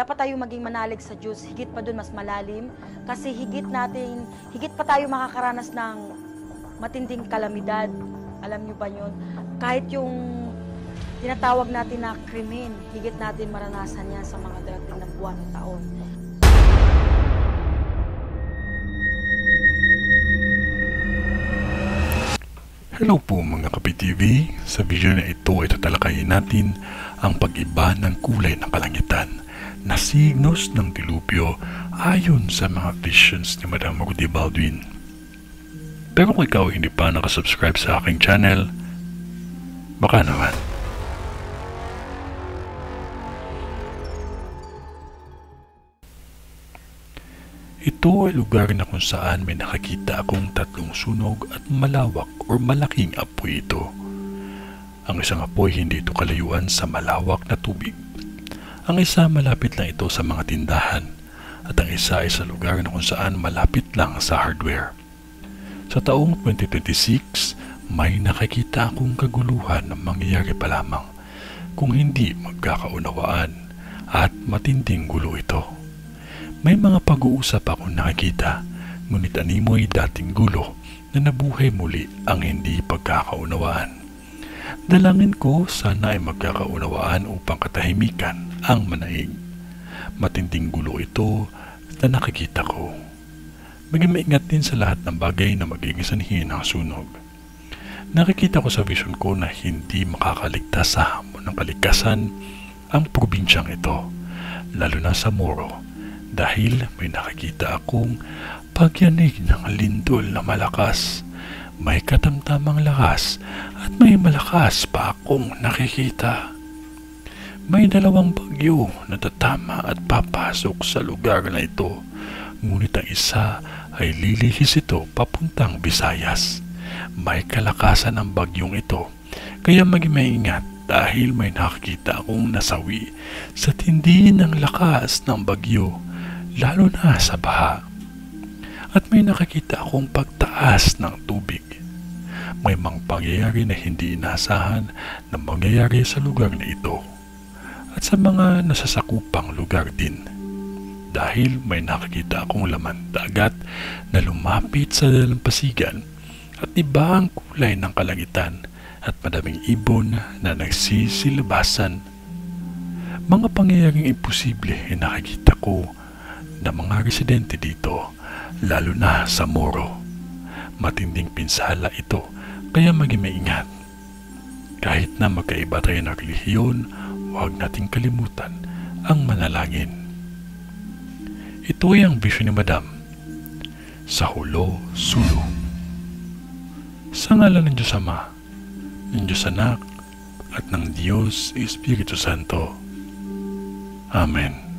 dapat tayo maging manalig sa Diyos, higit pa dun mas malalim, kasi higit pa tayo makakaranas ng matinding kalamidad. Alam niyo ba yun? Kahit yung tinatawag natin na krimen, higit natin maranasan yan sa mga darating na buwan o taon. Hello po mga Kapi-TV. Sa video na ito ay tatalakayin natin ang pag-iba ng kulay ng kalangitan na signos ng dilubyo ayon sa mga visions ni Madam Rudy Baldwin. Pero kung ikaw hindi pa nakasubscribe sa aking channel, baka naman. Ito ay lugar na kung saan may nakakita akong tatlong sunog at malawak o malaking apoy ito. Ang isang apoy hindi ito kalayuan sa malawak na tubig. Ang isa malapit lang ito sa mga tindahan at ang isa ay sa lugar na kung saan malapit lang sa hardware. Sa taong 2026, may nakakita akong kaguluhan na mangyayari pa lamang kung hindi magkakaunawaan at matinding gulo ito. May mga pag-uusap akong nakikita, ngunit animoy dating gulo na nabuhay muli ang hindi pagkakaunawaan. Dalangin ko sana ay magkakaunawaan upang katahimikan ang manaig. Matinding gulo ito na nakikita ko. Maging maingat din sa lahat ng bagay na magiging sanhin ng sunog. Nakikita ko sa vision ko na hindi makakaligtas sa hamon ng kalikasan ang probinsyang ito, lalo na sa Moro. Dahil may nakikita akong pagyanig ng lindol na malakas, may katamtamang lakas at may malakas pa akong nakikita. May dalawang bagyo na tatama at papasok sa lugar na ito, ngunit ang isa ay lilihis ito papuntang Visayas. May kalakasan ang bagyong ito, kaya maging maingat dahil may nakikita akong nasawi sa tindi ng lakas ng bagyo, lalo na sa baha. At may nakakita akong pagtaas ng tubig. May mga pangyayari na hindi inaasahan na mangyayari sa lugar na ito at sa mga nasasakupang lugar din. Dahil may nakakita akong laman dagat na lumapit sa dalampasigan at iba ang kulay ng kalangitan at madaming ibon na nagsisilabasan. Mga pangyayaring imposible ay nakikita ko na mga residente dito, lalo na sa Moro. Matinding pinsala ito, kaya maging maingat. Kahit na magkaiba tayo ng relihiyon, huwag nating kalimutan ang manalangin. Ito ay ang vision ni Madam sa Hulo, Sulu. Sa ngalan ng Diyos Ama, ng Diyos Anak, at ng Diyos Espiritu Santo. Amen.